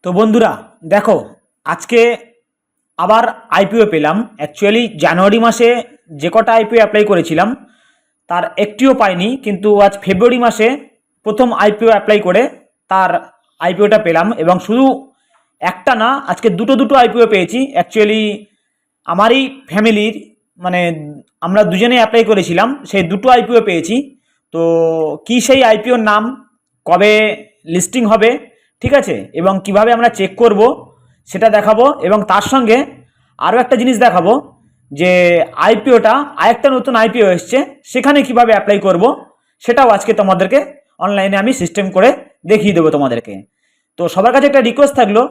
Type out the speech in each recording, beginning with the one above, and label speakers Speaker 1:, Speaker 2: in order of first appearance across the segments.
Speaker 1: তো বন্ধুরা দেখো, আজকে আবার আইপিও পেলাম। অ্যাকচুয়ালি জানুয়ারি মাসে যে কটা আইপিও অ্যাপ্লাই করেছিলাম তার একটিও পাইনি, কিন্তু আজ ফেব্রুয়ারি মাসে প্রথম আইপিও অ্যাপ্লাই করে তার আইপিওটা পেলাম। এবং শুধু একটা না, আজকে দুটো দুটো আইপিও পেয়েছি। অ্যাকচুয়ালি আমারই ফ্যামিলির, মানে আমরা দুজনেই অ্যাপ্লাই করেছিলাম, সেই দুটো আইপিও পেয়েছি। তো কি সেই আইপিওর নাম, কবে লিস্টিং হবে, ঠিক আছে, এবং কিভাবে আমরা চেক করব সেটা দেখাবো। এবং তার সঙ্গে আরও একটা জিনিস দেখাবো যে আইপিওটা, আরেকটা নতুন আইপিও এসছে, সেখানে কিভাবে অ্যাপ্লাই করব সেটাও আজকে তোমাদেরকে অনলাইনে আমি সিস্টেম করে দেখিয়ে দেবো তোমাদেরকে। তো সবার কাছে একটা রিকোয়েস্ট থাকলো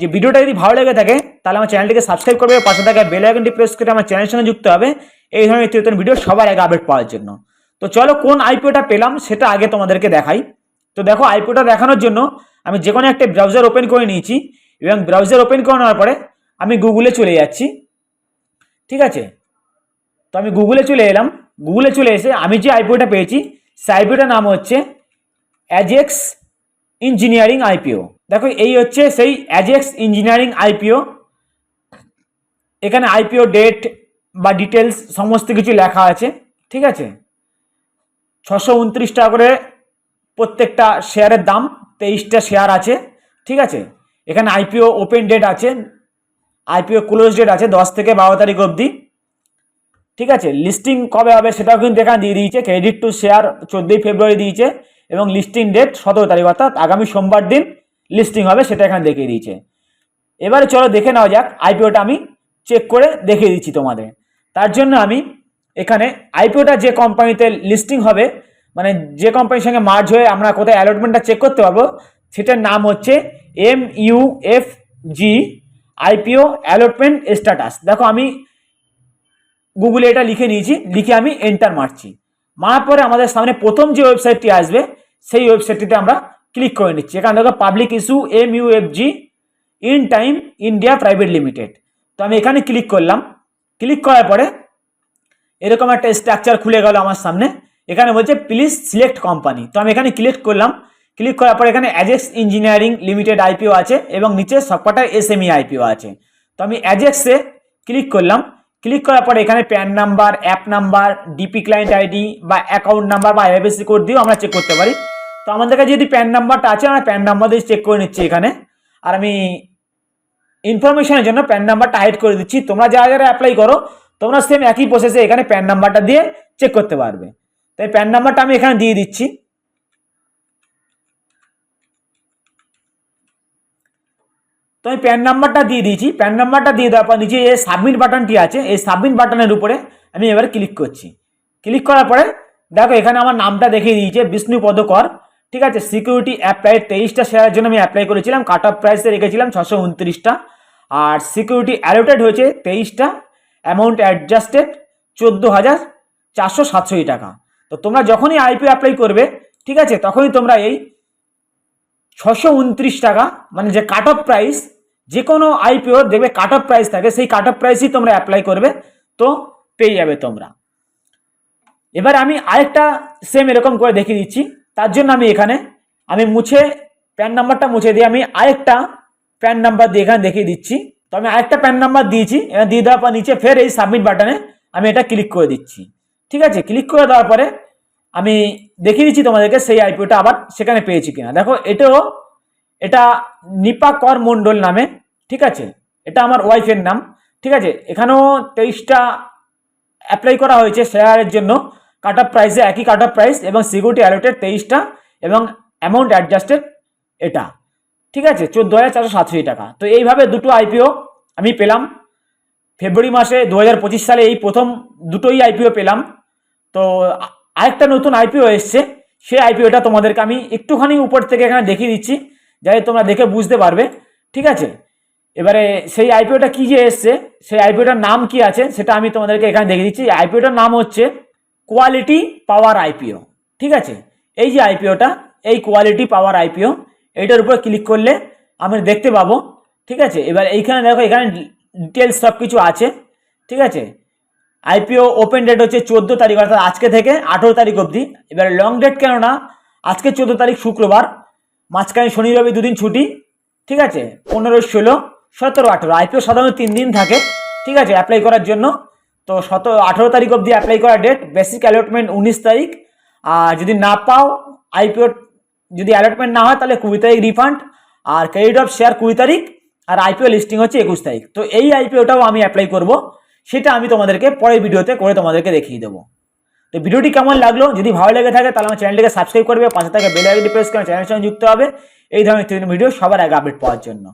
Speaker 1: যে ভিডিওটা যদি ভালো লেগে থাকে তাহলে আমার চ্যানেলটিকে সাবস্ক্রাইব করবে, পাশে থাকা বেল আইকনটি প্রেস করে আমার চ্যানেলের সঙ্গে যুক্ত হবে এই ধরনের নিত্য নতুন ভিডিও সবার আগে আপডেট পাওয়ার জন্য। তো চলো কোন আইপিওটা পেলাম সেটা আগে তোমাদেরকে দেখাই। তো দেখো, আইপিওটা দেখানোর জন্য আমি যে কোনো একটা ব্রাউজার ওপেন করে নিয়েছি, এবং ব্রাউজার ওপেন করে নেওয়ার পরে আমি গুগলে চলে যাচ্ছি, ঠিক আছে। তো আমি গুগলে চলে এলাম। গুগলে চলে এসে আমি যে আইপিওটা পেয়েছি সেই আইপিওটার নাম হচ্ছে অ্যাজেক্স ইঞ্জিনিয়ারিং আইপিও। দেখো, এই হচ্ছে সেই অ্যাজেক্স ইঞ্জিনিয়ারিং আইপিও। এখানে আইপিও ডেট বা ডিটেলস সমস্ত কিছু লেখা আছে, ঠিক আছে। 629 টাকা করে প্রত্যেকটা শেয়ারের দাম, 23টা শেয়ার আছে, ঠিক আছে। এখানে আইপিও ওপেন ডেট আছে, আইপিও ক্লোজ ডেট আছে 10 থেকে 12 তারিখ অবধি, ঠিক আছে। লিস্টিং কবে হবে সেটাও কিন্তু এখানে দিয়ে দিয়েছে। ক্রেডিট টু শেয়ার 14ই ফেব্রুয়ারি দিয়েছে, এবং লিস্টিং ডেট 17 তারিখ, অর্থাৎ আগামী সোমবার দিন লিস্টিং হবে, সেটা এখানে দেখিয়ে দিয়েছে। এবারে চলো দেখে নেওয়া যাক। আইপিওটা আমি চেক করে দেখিয়ে দিচ্ছি তোমাদের। তার জন্য আমি এখানে আইপিওটা যে কোম্পানিতে লিস্টিং হবে, মানে যে কোম্পানির সঙ্গে মার্জ হয়ে আমরা কোথায় অ্যালটমেন্টটা চেক করতে পারবো, সেটার নাম হচ্ছে MUFG আইপিও অ্যালটমেন্ট স্ট্যাটাস। দেখো, আমি গুগলে এটা লিখে নিয়েছি, লিখে আমি এন্টার মারছি। মারার পরে আমাদের সামনে প্রথম যে ওয়েবসাইটটি আসবে সেই ওয়েবসাইটটিতে আমরা ক্লিক করে নিচ্ছি। এখানে দেখো public issue MUFG in time India private limited. তো আমি এখানে ক্লিক করলাম। ক্লিক করার পরে এরকম একটা স্ট্রাকচার খুলে গেল আমার সামনে। এখানে বলছে প্লিজ সিলেক্ট কোম্পানি। তো আমি এখানে ক্লিক করলাম। ক্লিক করার পরে এখানে অ্যাজেক্স ইঞ্জিনিয়ারিং লিমিটেড আইপিও আছে, এবং নিচে সবকটা SME আইপিও আছে। তো আমি অ্যাজেক্সে ক্লিক করলাম। ক্লিক করার পরে এখানে pan number, app number, DP client ID বা অ্যাকাউন্ট নাম্বার বা IFSC কোড দিয়েও আমরা চেক করতে পারি। তো আমাদের কাছে যদি প্যান নাম্বারটা আছে, আমরা প্যান নাম্বার দিয়ে চেক করে নিচ্ছি এখানে। আর আমি ইনফরমেশনের জন্য প্যান নাম্বারটা হাইড করে দিচ্ছি। তোমরা যারা যারা অ্যাপ্লাই করো তোমরা সেম একই প্রসেসে এখানে প্যান নাম্বারটা দিয়ে চেক করতে পারবে। তাই প্যান নাম্বারটা আমি এখানে দিয়ে দিচ্ছি। তো আমি প্যান নাম্বারটা দিয়ে দিয়েছি। প্যান নাম্বারটা দিয়ে দেওয়ার পর নিচে এই সাবমিট বাটনটি আছে, এই সাবমিট বাটনের উপরে আমি এবার ক্লিক করছি। ক্লিক করার পরে দেখো এখানে আমার নামটা দেখিয়ে দিয়েছে বিষ্ণুপদ কর, ঠিক আছে। সিকিউরিটি অ্যাপ্লাই 23টা শেয়ারের জন্য আমি অ্যাপ্লাই করেছিলাম, কাট অফ প্রাইসে রেখেছিলাম 629টা, আর সিকিউরিটি অ্যালোটেড হয়েছে 23টা, অ্যামাউন্ট অ্যাডজাস্টেড 14,467 টাকা। তো তোমরা যখনই আইপিও অ্যাপ্লাই করবে, ঠিক আছে, তখনই তোমরা এই 629 টাকা, মানে যে কাট অফ প্রাইস, যে কোনো আইপিও দেখবে কাট অফ প্রাইস থাকে, সেই কাট অফ প্রাইসই তোমরা অ্যাপ্লাই করবে, তো পেয়ে যাবে তোমরা। এবার আমি আরেকটা সেম এরকম করে দেখিয়ে দিচ্ছি। তার জন্য আমি এখানে মুছে প্যান নাম্বারটা মুছে দিয়ে আমি আরেকটা প্যান নাম্বার দিয়ে এখানে দেখিয়ে দিচ্ছি। তো আমি আরেকটা প্যান নাম্বার দিয়েছি, এবার দিয়ে দেওয়ার পর নিচে ফের এই সাবমিট বাটনে আমি এটা ক্লিক করে দিচ্ছি, ঠিক আছে। ক্লিক করে দেওয়ার পরে আমি দেখিয়ে দিচ্ছি তোমাদেরকে সেই আইপিওটা আবার সেখানে পেয়েছি কিনা। দেখো, এটা নিপা কর মণ্ডল নামে, ঠিক আছে, এটা আমার ওয়াইফের নাম, ঠিক আছে। এখানেও 23টা অ্যাপ্লাই করা হয়েছে শেয়ারের জন্য, কাট অফ প্রাইসে একই কাট অফ প্রাইস, এবং সিকিউরিটি অ্যালোটেড 23টা, এবং অ্যামাউন্ট অ্যাডজাস্টেড এটা, ঠিক আছে, 14,467 টাকা। তো এইভাবে দুটো আইপিও আমি পেলাম ফেব্রুয়ারি মাসে 2025 সালে। এই প্রথম দুটোই আইপিও পেলাম। তো আরেকটা নতুন আইপিও এসছে, সেই আইপিওটা তোমাদেরকে আমি একটুখানি উপর থেকে এখানে দেখিয়ে দিচ্ছি, যাতে তোমরা দেখে বুঝতে পারবে, ঠিক আছে। এবারে সেই আইপিওটা কি যে এসছে, সেই আইপিওটার নাম কি আছে সেটা আমি তোমাদেরকে এখানে দেখিয়ে দিচ্ছি। আইপিওটার নাম হচ্ছে কোয়ালিটি পাওয়ার আইপিও, ঠিক আছে। এই যে আইপিওটা, এই কোয়ালিটি পাওয়ার আইপিও, এইটার উপর ক্লিক করলে আমি দেখতে পাবো, ঠিক আছে। এবার এইখানে দেখো, এখানে ডিটেলস সব কিছু আছে, ঠিক আছে। আইপিও ওপেন ডেট হচ্ছে 14 তারিখ, অর্থাৎ আজকে থেকে 18 তারিখ অবধি। এবার লং ডেট কেননা আজকে 14 তারিখ শুক্রবার, মাঝখানে শনি রবি দুদিন ছুটি, ঠিক আছে, 15, 16, 17, 18 আইপিও সাধারণত 3 দিন থাকে, ঠিক আছে, অ্যাপ্লাই করার জন্য। তো 18 তারিখ অবধি অ্যাপ্লাই করার ডেট, বেসিক অ্যালটমেন্ট 19 তারিখ, আর যদি না পাও আইপিও, যদি অ্যালটমেন্ট না হয় তাহলে 20 তারিখ রিফান্ড, আর ক্রেডিট অফ শেয়ার 20 তারিখ, আর আইপিও লিস্টিং হচ্ছে 21 তারিখ। তো এই আইপিওটাও আমি অ্যাপ্লাই করব, সেটা আমি তোমাদেরকে পরের ভিডিওতে করে তোমাদেরকে দেখিয়ে দেবো। তো ভিডিওটি কেমন লাগলো, যদি ভালো লেগে থাকে তাহলে আমার চ্যানেলটিকে সাবস্ক্রাইব করবে, পাশে থাকা বেল আইকনটি প্রেস করে চ্যানেলের সঙ্গে যুক্ত হবে এই ধরনের ভিডিও সবার আগে আপডেট পাওয়ার জন্য।